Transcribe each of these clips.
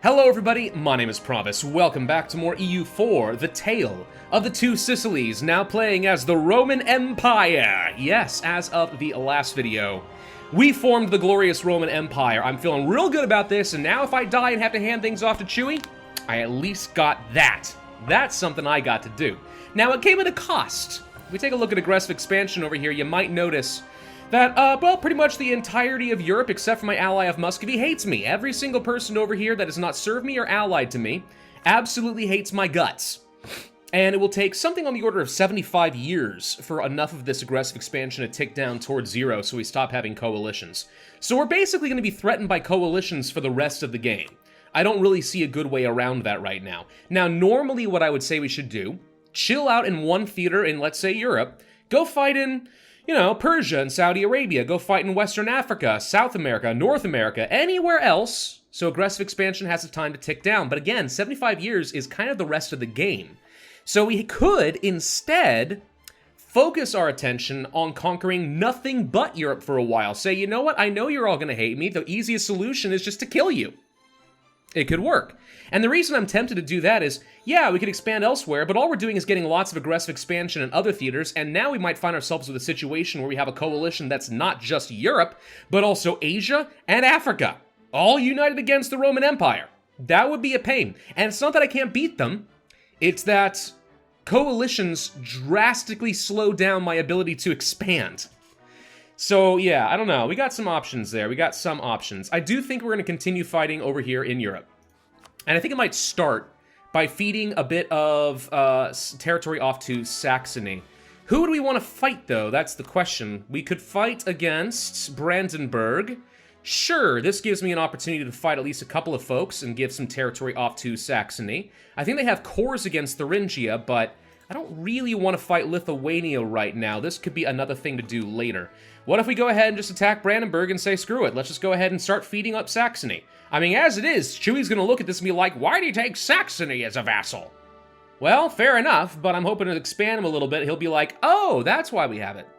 Hello everybody, my name is Pravus. Welcome back to more EU4, the tale of the two Sicilies, now playing as the Roman Empire. Yes, as of the last video, we formed the glorious Roman Empire. I'm feeling real good about this, and now if I die and have to hand things off to Chewy, I at least got that. That's something I got to do. Now, it came at a cost. If we take a look at aggressive expansion over here, you might notice that, well, pretty much the entirety of Europe, except for my ally of Muscovy, hates me. Every single person over here that does not serve me or allied to me absolutely hates my guts. And it will take something on the order of 75 years for enough of this aggressive expansion to tick down towards zero so we stop having coalitions. So we're basically going to be threatened by coalitions for the rest of the game. I don't really see a good way around that right now. Now, normally what I would say we should do, chill out in one theater in, let's say, Europe, go fight in, you know, Persia and Saudi Arabia, go fight in Western Africa, South America, North America, anywhere else, so aggressive expansion has the time to tick down. But again, 75 years is kind of the rest of the game. So we could, instead, focus our attention on conquering nothing but Europe for a while. Say, you know what, I know you're all going to hate me, the easiest solution is just to kill you. It could work. And the reason I'm tempted to do that is, yeah, we could expand elsewhere, but all we're doing is getting lots of aggressive expansion in other theaters, and now we might find ourselves with a situation where we have a coalition that's not just Europe, but also Asia and Africa, all united against the Roman Empire. That would be a pain. And it's not that I can't beat them, it's that coalitions drastically slow down my ability to expand. So, yeah, I don't know. We got some options there. We got some options. I do think we're going to continue fighting over here in Europe. And I think it might start by feeding a bit of territory off to Saxony. Who would we want to fight, though? That's the question. We could fight against Brandenburg. Sure, this gives me an opportunity to fight at least a couple of folks and give some territory off to Saxony. I think they have cores against Thuringia, but I don't really want to fight Lithuania right now. This could be another thing to do later. What if we go ahead and just attack Brandenburg and say, screw it, let's just go ahead and start feeding up Saxony? I mean, as it is, Chewy's gonna look at this and be like, why do you take Saxony as a vassal? Well, fair enough, but I'm hoping to expand him a little bit. He'll be like, oh, that's why we have it.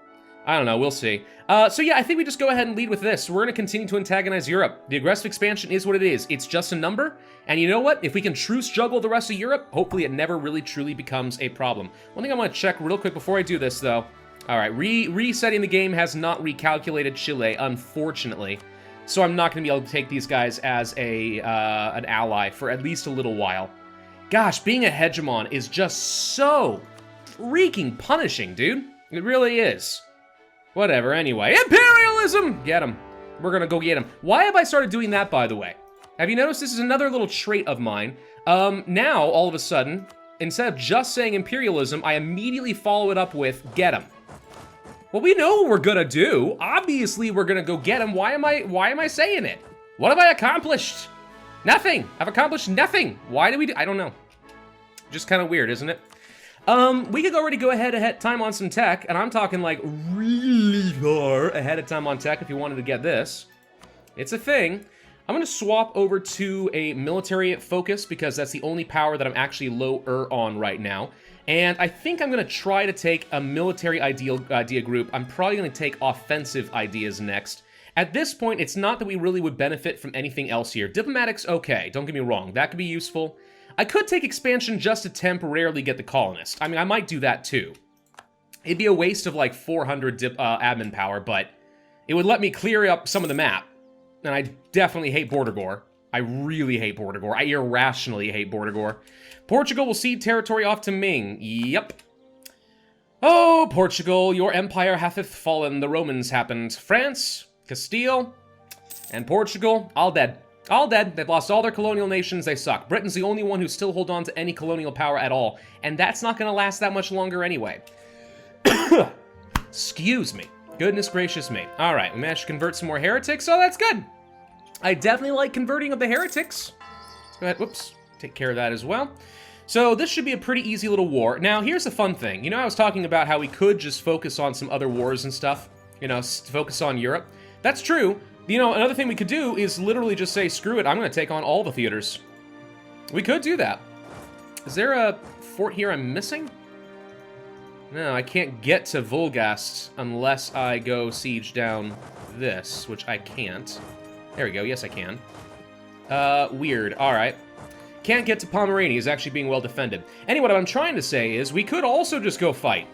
I don't know, we'll see. So yeah, I think we just go ahead and lead with this. We're gonna continue to antagonize Europe. The aggressive expansion is what it is. It's just a number, and you know what? If we can truce juggle the rest of Europe, hopefully it never really truly becomes a problem. One thing I wanna check real quick before I do this, though. All right, resetting the game has not recalculated Chile, unfortunately. So I'm not going to be able to take these guys as an ally for at least a little while. Gosh, being a hegemon is just so freaking punishing, dude. It really is. Whatever, anyway. Imperialism! Get him. We're going to go get him. Why have I started doing that, by the way? Have you noticed this is another little trait of mine? Now, all of a sudden, instead of just saying imperialism, I immediately follow it up with get him. Well, we know what we're gonna do. Obviously, we're gonna go get him. Why am I saying it? What have I accomplished? Nothing. I've accomplished nothing. Why do we do? I don't know. Just kind of weird, isn't it? We could already go ahead of time on some tech, and I'm talking like really far ahead of time on tech if you wanted to get this. It's a thing. I'm gonna swap over to a military focus because that's the only power that I'm actually lower on right now. And I think I'm going to try to take a military idea group. I'm probably going to take offensive ideas next. At this point, it's not that we really would benefit from anything else here. Diplomatics, okay, don't get me wrong. That could be useful. I could take expansion just to temporarily get the colonist. I mean, I might do that too. It'd be a waste of like 400 admin power, but it would let me clear up some of the map. And I definitely hate Border Gore. I really hate Border Gore. I irrationally hate Border Gore. Portugal will cede territory off to Ming. Yep. Oh, Portugal, your empire hath fallen. The Romans happened. France, Castile, and Portugal, all dead. All dead. They've lost all their colonial nations. They suck. Britain's the only one who still hold on to any colonial power at all. And that's not going to last that much longer anyway. Excuse me. Goodness gracious me. All right, we managed to convert some more heretics, so that's good. I definitely like converting of the heretics. Let's go ahead, whoops, take care of that as well. So this should be a pretty easy little war. Now, here's the fun thing. You know, I was talking about how we could just focus on some other wars and stuff. You know, focus on Europe. That's true. You know, another thing we could do is literally just say, screw it, I'm going to take on all the theaters. We could do that. Is there a fort here I'm missing? No, I can't get to Volgast unless I go siege down this, which I can't. There we go, yes I can. Weird. Alright. Can't get to Pomerania is actually being well defended. Anyway, what I'm trying to say is we could also just go fight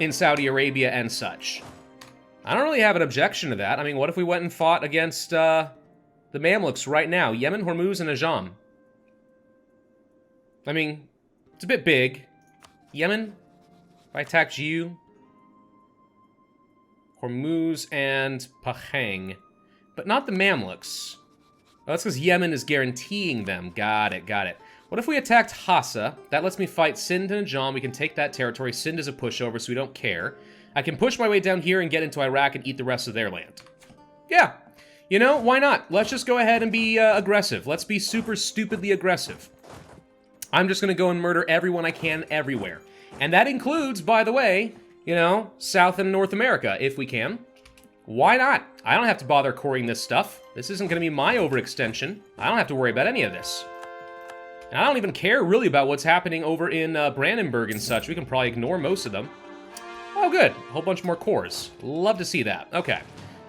in Saudi Arabia and such. I don't really have an objection to that. I mean, what if we went and fought against, the Mamluks right now? Yemen, Hormuz, and Ajam. I mean, it's a bit big. Yemen, if I attacked you. Hormuz and Pahang. But not the Mamluks. Oh, that's because Yemen is guaranteeing them. Got it, got it. What if we attacked Hassa? That lets me fight Sind and Ajam. We can take that territory. Sind is a pushover, so we don't care. I can push my way down here and get into Iraq and eat the rest of their land. Yeah. You know, why not? Let's just go ahead and be aggressive. Let's be super stupidly aggressive. I'm just going to go and murder everyone I can everywhere. And that includes, by the way, you know, South and North America, if we can. Why not? I don't have to bother coring this stuff. This isn't going to be my overextension. I don't have to worry about any of this. And I don't even care really about what's happening over in Brandenburg and such. We can probably ignore most of them. Oh, good. A whole bunch more cores. Love to see that. Okay.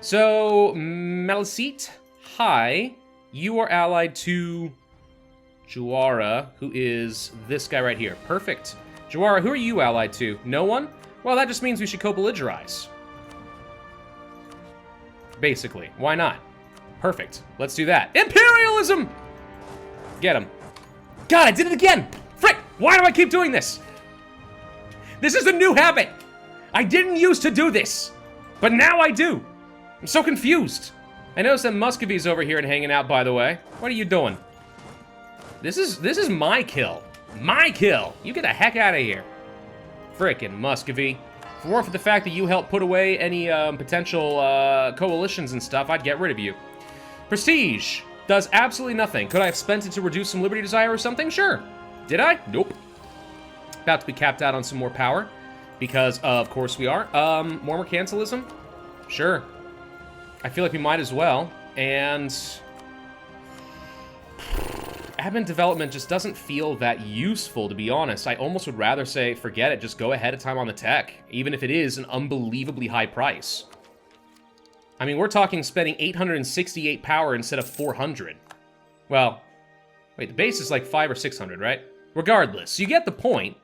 So, Malisit, hi. You are allied to Jawara, who is this guy right here. Perfect. Jawara, who are you allied to? No one? Well, that just means we should co-belligerize. Basically. Why not? Perfect. Let's do that. Imperialism! Get him. God, I did it again! Frick! Why do I keep doing this? This is a new habit! I didn't used to do this, but now I do. I'm so confused. I noticed that Muscovy's over here and hanging out, by the way. What are you doing? This is my kill. My kill! You get the heck out of here. Frickin' Muscovy. If it weren't for the fact that you helped put away any potential coalitions and stuff, I'd get rid of you. Prestige does absolutely nothing. Could I have spent it to reduce some liberty desire or something? Sure. Did I? Nope. About to be capped out on some more power. Because, of course we are. More mercantilism? Sure. I feel like we might as well. And admin development just doesn't feel that useful, to be honest. I almost would rather say, forget it, just go ahead of time on the tech. Even if it is an unbelievably high price. I mean, we're talking spending 868 power instead of 400. Well, wait, the base is like 500 or 600, right? Regardless, you get the point.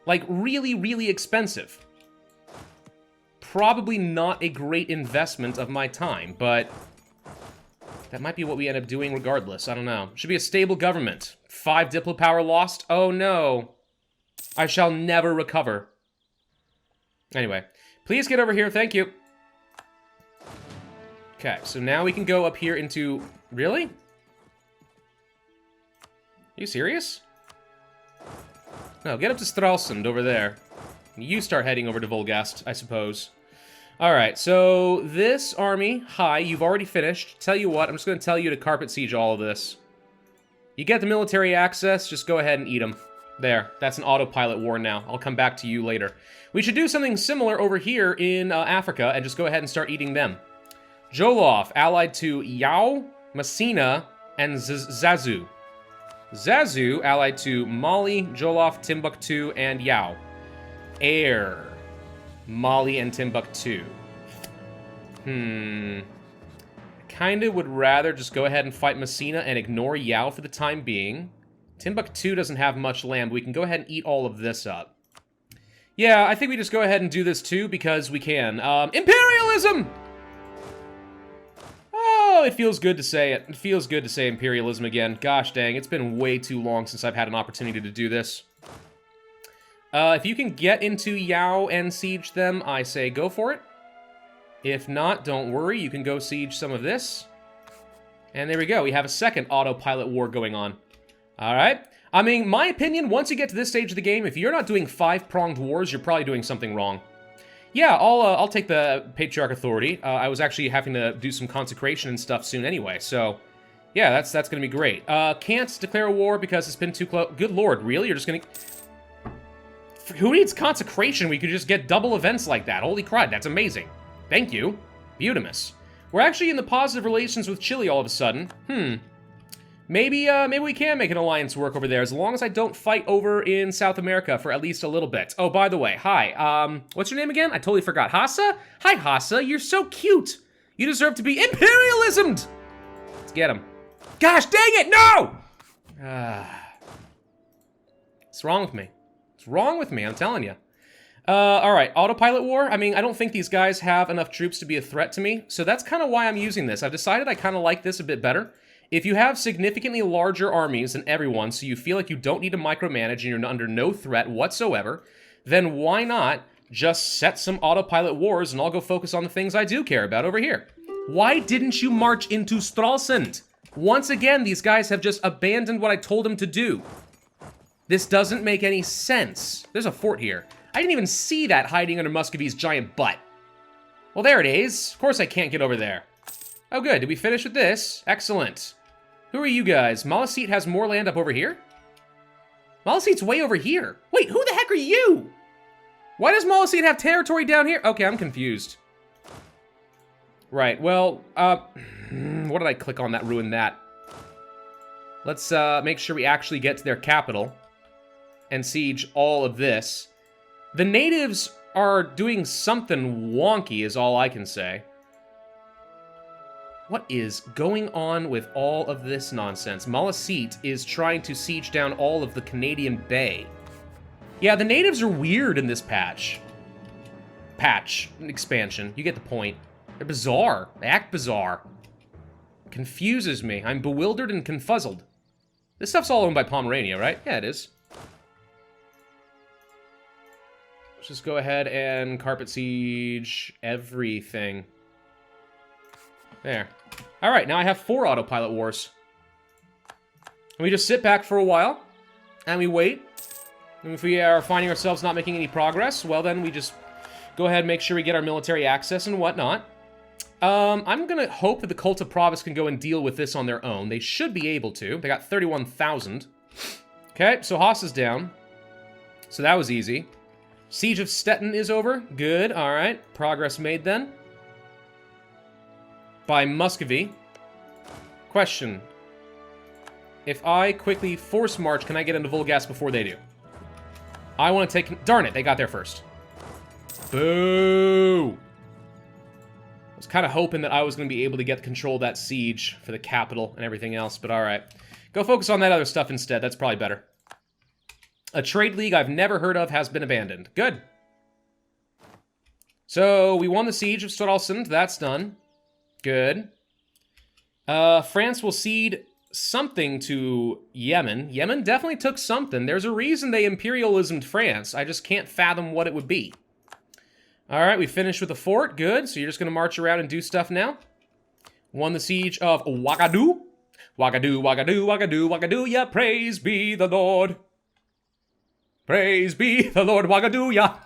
Like, really, really expensive. Probably not a great investment of my time, but that might be what we end up doing regardless. I don't know. Should be a stable government. 5 diplo power lost? Oh no. I shall never recover. Anyway, please get over here. Thank you. Okay, so now we can go up here into... Really? Are you serious? No, get up to Stralsund over there. You start heading over to Volgast, I suppose. Alright, so this army, hi, you've already finished. Tell you what, I'm just going to tell you to carpet siege all of this. You get the military access, just go ahead and eat them. There, that's an autopilot war now. I'll come back to you later. We should do something similar over here in Africa and just go ahead and start eating them. Jolof, allied to Yao, Messina, and Zazu. Zazu, allied to Mali, Jolof, Timbuktu, and Yao. Air, Mali, and Timbuktu. I kinda would rather just go ahead and fight Messina and ignore Yao for the time being. Timbuktu doesn't have much land, but we can go ahead and eat all of this up. Yeah, I think we just go ahead and do this too, because we can. Imperialism! Oh, it feels good to say it. It feels good to say imperialism again. Gosh dang, it's been way too long since I've had an opportunity to do this. If you can get into Yao and siege them, I say go for it. If not, don't worry, you can go siege some of this. And there we go, we have a second autopilot war going on. Alright. I mean, my opinion, once you get to this stage of the game, if you're not doing 5-pronged wars, you're probably doing something wrong. Yeah, I'll take the Patriarch Authority. I was actually having to do some consecration and stuff soon anyway, so... Yeah, that's gonna be great. Can't declare a war because it's been too close. Good lord, really? You're just gonna... Who needs consecration? We could just get double events like that. Holy crud, that's amazing. Thank you. Beautimus. We're actually in the positive relations with Chile all of a sudden. Maybe we can make an alliance work over there, as long as I don't fight over in South America for at least a little bit. Oh, by the way, hi. What's your name again? I totally forgot. Hassa? Hi, Hassa. You're so cute. You deserve to be imperialismed! Let's get him. Gosh, dang it, no! What's wrong with me? What's wrong with me, I'm telling you. Alright, autopilot war. I mean, I don't think these guys have enough troops to be a threat to me, so that's kind of why I'm using this. I've decided I kind of like this a bit better. If you have significantly larger armies than everyone, so you feel like you don't need to micromanage and you're under no threat whatsoever, then why not just set some autopilot wars and I'll go focus on the things I do care about over here. Why didn't you march into Stralsund? Once again, these guys have just abandoned what I told them to do. This doesn't make any sense. There's a fort here. I didn't even see that hiding under Muscovy's giant butt. Well, there it is. Of course I can't get over there. Oh, good. Did we finish with this? Excellent. Who are you guys? Maliseet has more land up over here? Maliseet's way over here. Wait, who the heck are you? Why does Maliseet have territory down here? Okay, I'm confused. Right, well, what did I click on that ruined that? Let's make sure we actually get to their capital and siege all of this. The natives are doing something wonky is all I can say. What is going on with all of this nonsense? Maliseet is trying to siege down all of the Canadian Bay. Yeah, the natives are weird in this patch. Expansion. You get the point. They're bizarre. They act bizarre. Confuses me. I'm bewildered and confuzzled. This stuff's all owned by Pomerania, right? Yeah, it is. Let's just go ahead and carpet siege everything. There. Alright, now I have 4 autopilot wars. And we just sit back for a while, and we wait. And if we are finding ourselves not making any progress, well then we just go ahead and make sure we get our military access and whatnot. I'm gonna hope that the Cult of Pravus can go and deal with this on their own. They should be able to. They got 31,000. Okay, so Haas is down. So that was easy. Siege of Stettin is over. Good, alright. Progress made then. By Muscovy. Question. If I quickly force march, can I get into Volgas before they do? I want to take... Darn it, they got there first. Boo! I was kind of hoping that I was going to be able to get control of that siege for the capital and everything else, but alright. Go focus on that other stuff instead, that's probably better. A trade league I've never heard of has been abandoned. Good. So, we won the siege of Stralsund, that's done. Good. France will cede something to Yemen. Yemen definitely took something. There's a reason they imperialismed France. I just can't fathom what it would be. Alright, we finished with the fort. Good. So you're just going to march around and do stuff now. Won the siege of Ouagadougou. Ouagadougou, Ouagadougou, Ouagadougou, Ouagadougou, yeah, praise be the Lord. Praise be the Lord, Ouagadougou, yeah.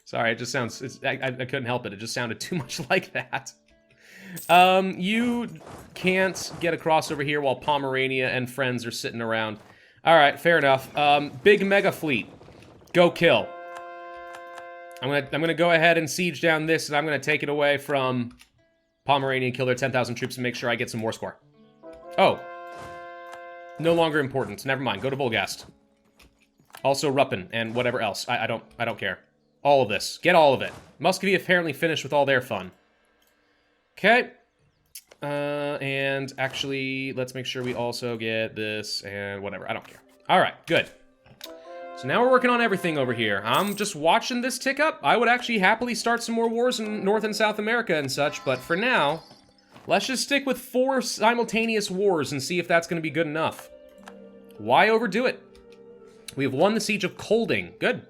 Sorry, it just sounds... I couldn't help it. It just sounded too much like that. You can't get across over here while Pomerania and friends are sitting around. Alright, fair enough. Big mega fleet. Go kill. I'm gonna go ahead and siege down this, and I'm gonna take it away from Pomerania and kill their 10,000 troops and make sure I get some war score. Oh. No longer important. Never mind. Go to Volgast. Also Ruppin and whatever else. I don't care. All of this. Get all of it. Muscovy apparently finished with all their fun. Okay. And actually, let's make sure we also get this and whatever. I don't care. Alright, good. So now we're working on everything over here. I'm just watching this tick up. I would actually happily start some more wars in North and South America and such, but for now, let's just stick with 4 simultaneous wars and see if that's going to be good enough. Why overdo it? We have won the siege of Kolding. Good.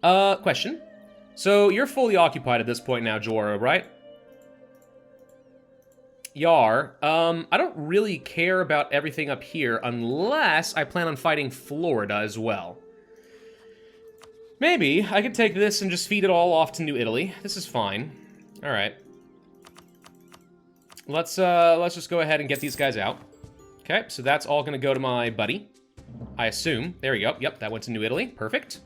Question. So, you're fully occupied at this point now, Jora, right? Yar. I don't really care about everything up here unless I plan on fighting Florida as well. Maybe I could take this and just feed it all off to New Italy. This is fine. Alright. Let's just go ahead and get these guys out. Okay, so that's all gonna go to my buddy. I assume. There we go. Yep, that went to New Italy. Perfect.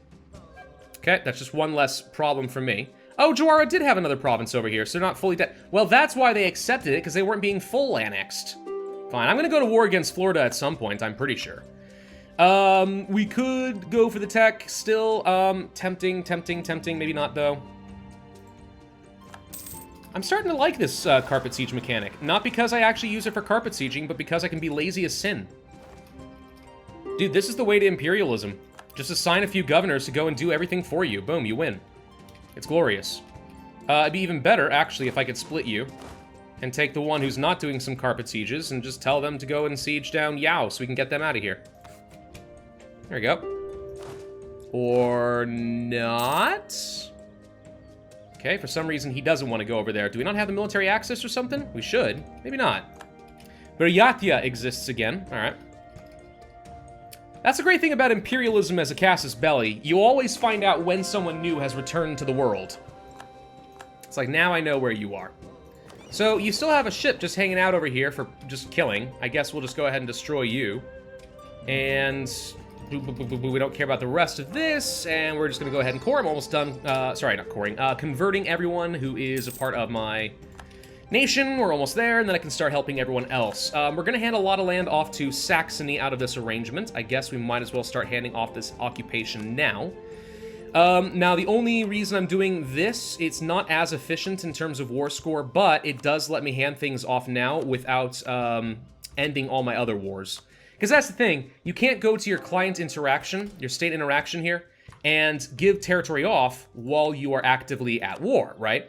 Okay, that's just one less problem for me. Oh, Jawara did have another province over here, so they're not fully dead. Well, that's why they accepted it, because they weren't being full annexed. Fine, I'm gonna go to war against Florida at some point, I'm pretty sure. We could go for the tech still. Tempting, maybe not, though. I'm starting to like this carpet siege mechanic. Not because I actually use it for carpet sieging, but because I can be lazy as sin. Dude, this is the way to imperialism. Just assign a few governors to go and do everything for you. Boom, you win. It's glorious. It'd be even better, actually, if I could split you and take the one who's not doing some carpet sieges and just tell them to go and siege down Yao so we can get them out of here. There we go. Or not? Okay, for some reason he doesn't want to go over there. Do we not have the military access or something? We should. Maybe not. Buryatia exists again. Alright. That's the great thing about imperialism as a casus belli. You always find out when someone new has returned to the world. It's like, now I know where you are. So, you still have a ship just hanging out over here for just killing. I guess we'll just go ahead and destroy you. And we don't care about the rest of this, and we're just going to go ahead and core. I'm almost done. Sorry, not coring. Converting everyone who is a part of my nation. We're almost there, and then I can start helping everyone else. We're going to hand a lot of land off to Saxony out of this arrangement. I guess we might as well start handing off this occupation now. Now, the only reason I'm doing this, it's not as efficient in terms of war score, but it does let me hand things off now without ending all my other wars. Because that's the thing, you can't go to your client interaction, your state interaction here, and give territory off while you are actively at war, right?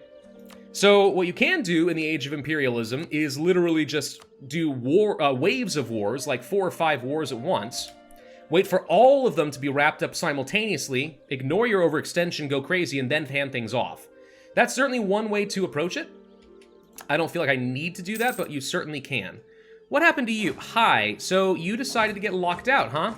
So what you can do in the age of imperialism is literally just do waves of wars, like 4 or 5 wars at once, wait for all of them to be wrapped up simultaneously, ignore your overextension, go crazy, and then hand things off. That's certainly one way to approach it. I don't feel like I need to do that, but you certainly can. What happened to you? Hi, so you decided to get locked out, huh?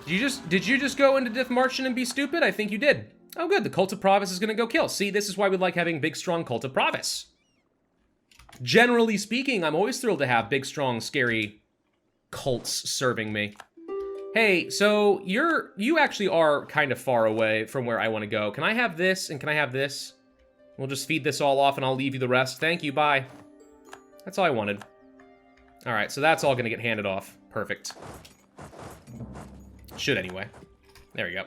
Did you just go into Diff Martian and be stupid? I think you did. Oh good, the Cult of Pravus is gonna go kill. See, this is why we like having big, strong Cult of Pravus. Generally speaking, I'm always thrilled to have big, strong, scary cults serving me. Hey, so you actually are kind of far away from where I want to go. Can I have this, and can I have this? We'll just feed this all off, and I'll leave you the rest. Thank you, bye. That's all I wanted. Alright, so that's all gonna get handed off. Perfect. Should anyway. There we go.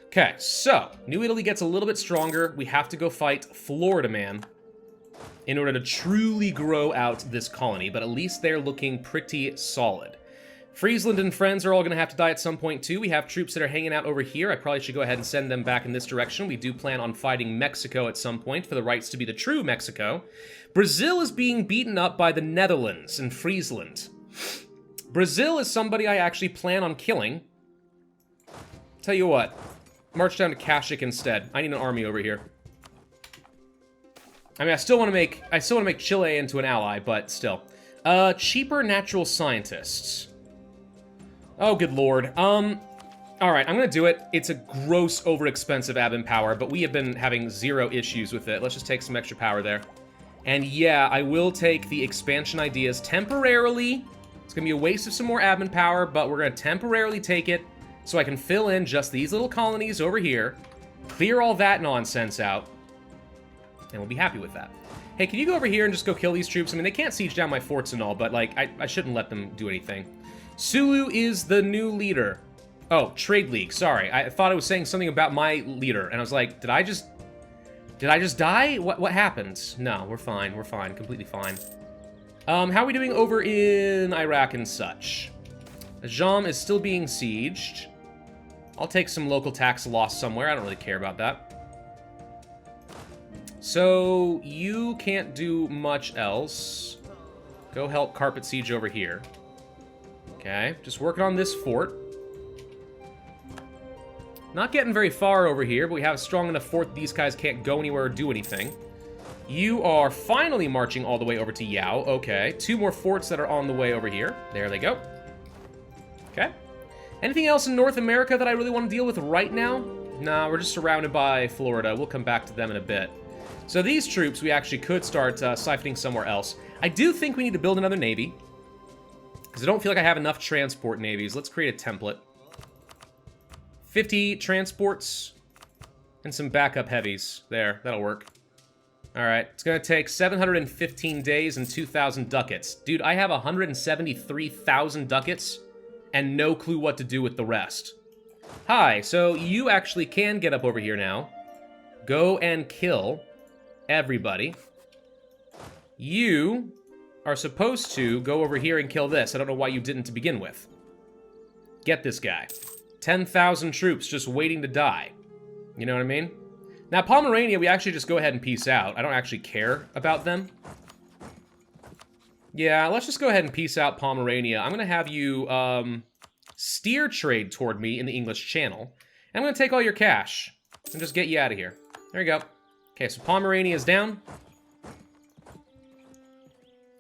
Okay, so, New Italy gets a little bit stronger. We have to go fight Florida Man in order to truly grow out this colony, but at least they're looking pretty solid. Friesland and friends are all going to have to die at some point, too. We have troops that are hanging out over here. I probably should go ahead and send them back in this direction. We do plan on fighting Mexico at some point for the rights to be the true Mexico. Brazil is being beaten up by the Netherlands and Friesland. Brazil is somebody I actually plan on killing. Tell you what, march down to Kashik instead. I need an army over here. I mean, I still want to make Chile into an ally, but still. Cheaper natural scientists. Oh, good lord. Alright, I'm gonna do it. It's a gross, overexpensive admin power, but we have been having 0 issues with it. Let's just take some extra power there. And yeah, I will take the expansion ideas temporarily. It's gonna be a waste of some more admin power, but we're gonna temporarily take it so I can fill in just these little colonies over here, clear all that nonsense out, and we'll be happy with that. Hey, can you go over here and just go kill these troops? I mean, they can't siege down my forts and all, but, like, I shouldn't let them do anything. Sulu is the new leader. Oh, Trade League, sorry. I thought I was saying something about my leader, and I was like, did I just die? What happened? No, we're fine, completely fine. How are we doing over in Iraq and such? Ajam is still being sieged. I'll take some local tax loss somewhere, I don't really care about that. So, you can't do much else. Go help Carpet Siege over here. Okay, just working on this fort. Not getting very far over here, but we have a strong enough fort that these guys can't go anywhere or do anything. You are finally marching all the way over to Yao. Okay, 2 more forts that are on the way over here. There they go. Okay. Anything else in North America that I really want to deal with right now? Nah, we're just surrounded by Florida. We'll come back to them in a bit. So these troops, we actually could start siphoning somewhere else. I do think we need to build another navy, because I don't feel like I have enough transport navies. Let's create a template. 50 transports and some backup heavies. There, that'll work. Alright, it's gonna take 715 days and 2,000 ducats. Dude, I have 173,000 ducats and no clue what to do with the rest. Hi, so you actually can get up over here now. Go and kill everybody. You are supposed to go over here and kill this. I don't know why you didn't to begin with. Get this guy. 10,000 troops just waiting to die. You know what I mean? Now, Pomerania, we actually just go ahead and peace out. I don't actually care about them. Yeah, let's just go ahead and peace out Pomerania. I'm going to have you steer trade toward me in the English Channel. And I'm going to take all your cash and just get you out of here. There you go. Okay, so Pomerania is down.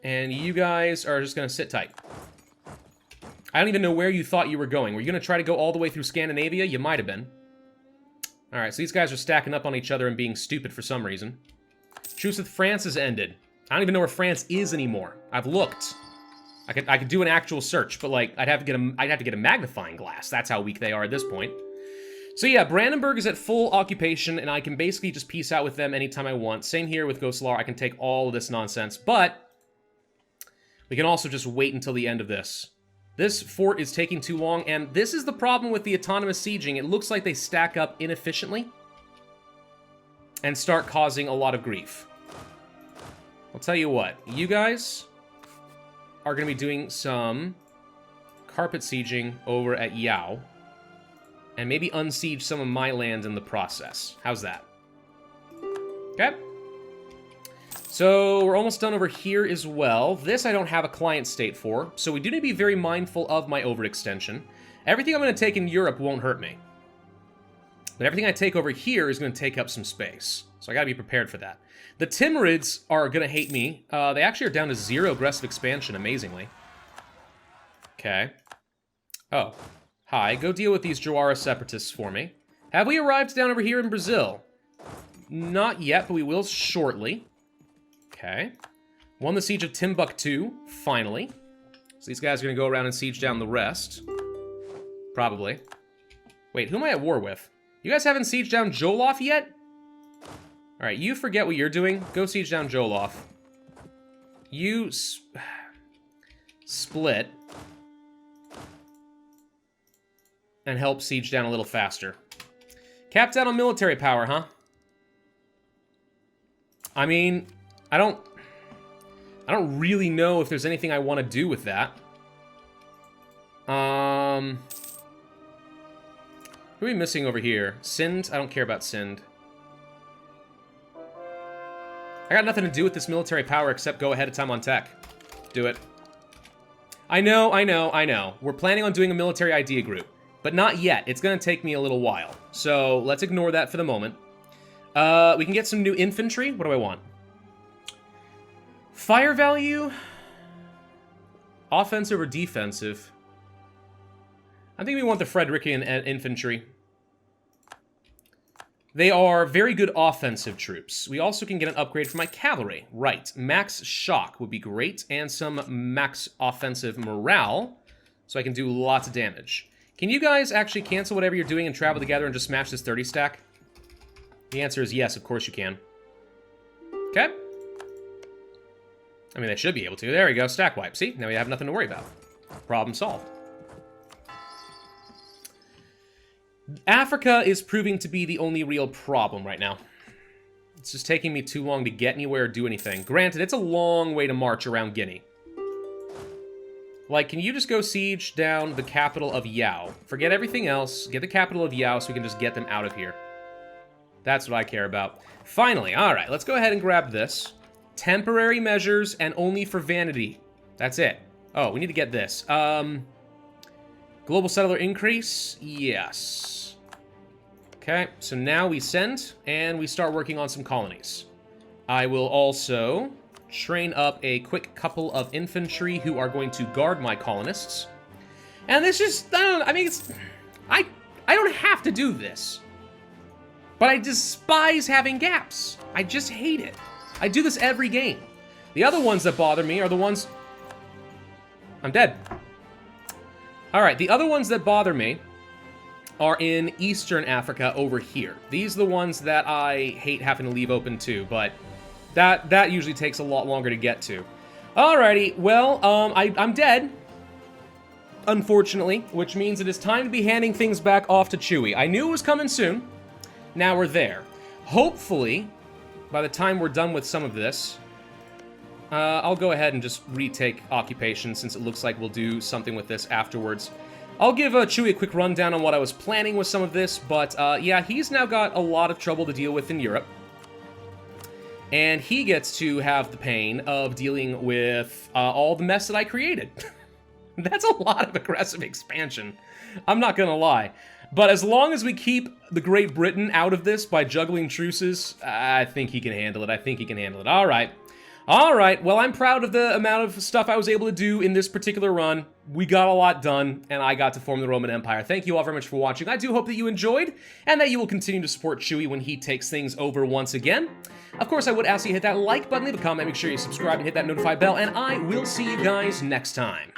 And you guys are just going to sit tight. I don't even know where you thought you were going. Were you going to try to go all the way through Scandinavia? You might have been. Alright, so these guys are stacking up on each other and being stupid for some reason. Truce with France has ended. I don't even know where France is anymore. I've looked. I could do an actual search, but like I'd have to get a magnifying glass. That's how weak they are at this point. So yeah, Brandenburg is at full occupation, and I can basically just peace out with them anytime I want. Same here with Goslar. I can take all of this nonsense, but we can also just wait until the end of this. This fort is taking too long, and this is the problem with the autonomous sieging. It looks like they stack up inefficiently and start causing a lot of grief. I'll tell you what, you guys are going to be doing some carpet sieging over at Yao, and maybe unsiege some of my land in the process. How's that? Okay. So we're almost done over here as well. This I don't have a client state for, so we do need to be very mindful of my overextension. Everything I'm going to take in Europe won't hurt me. But everything I take over here is going to take up some space. So I got to be prepared for that. The Timurids are going to hate me. They actually are down to 0 aggressive expansion, amazingly. Okay. Oh. Hi, go deal with these Jawara separatists for me. Have we arrived down over here in Brazil? Not yet, but we will shortly. Okay. Won the siege of Timbuktu, finally. So these guys are going to go around and siege down the rest. Probably. Wait, who am I at war with? You guys haven't sieged down Jolof yet? Alright, you forget what you're doing. Go siege down Jolof. You split. And help siege down a little faster. Capped out on military power, huh? I mean, I don't really know if there's anything I want to do with that. Who are we missing over here? Sind? I don't care about Sind. I got nothing to do with this military power except go ahead of time on tech. Do it. I know. We're planning on doing a military idea group. But not yet. It's going to take me a little while. So let's ignore that for the moment. We can get some new infantry. What do I want? Fire value? Offensive or defensive? I think we want the Frederikian infantry. They are very good offensive troops. We also can get an upgrade for my cavalry. Right. Max shock would be great. And some max offensive morale. So I can do lots of damage. Can you guys actually cancel whatever you're doing and travel together and just smash this 30 stack? The answer is yes, of course you can. Okay. I mean, they should be able to. There we go, stack wipe. See, now we have nothing to worry about. Problem solved. Africa is proving to be the only real problem right now. It's just taking me too long to get anywhere or do anything. Granted, it's a long way to march around Guinea. Like, can you just go siege down the capital of Yao? Forget everything else. Get the capital of Yao so we can just get them out of here. That's what I care about. Finally, all right, let's go ahead and grab this. Temporary measures and only for vanity. That's it. Oh, we need to get this. Global settler increase? Yes. Okay, so now we send, and we start working on some colonies. I will also train up a quick couple of infantry who are going to guard my colonists. And this is, I mean, it's, I don't have to do this. But I despise having gaps. I just hate it. I do this every game. The other ones that bother me are the ones... I'm dead. Alright, the other ones that bother me are in Eastern Africa over here. These are the ones that I hate having to leave open too, but that usually takes a lot longer to get to. Alrighty, well, I'm dead, unfortunately, which means it is time to be handing things back off to Chewy. I knew it was coming soon. Now we're there. Hopefully, by the time we're done with some of this, I'll go ahead and just retake occupation since it looks like we'll do something with this afterwards. I'll give Chewy a quick rundown on what I was planning with some of this, but yeah, he's now got a lot of trouble to deal with in Europe. And he gets to have the pain of dealing with all the mess that I created. That's a lot of aggressive expansion. I'm not gonna lie. But as long as we keep the Great Britain out of this by juggling truces, I think he can handle it. All right. All right, well, I'm proud of the amount of stuff I was able to do in this particular run. We got a lot done, and I got to form the Roman Empire. Thank you all very much for watching. I do hope that you enjoyed, and that you will continue to support Chewy when he takes things over once again. Of course, I would ask you to hit that like button, leave a comment, make sure you subscribe, and hit that notify bell, and I will see you guys next time.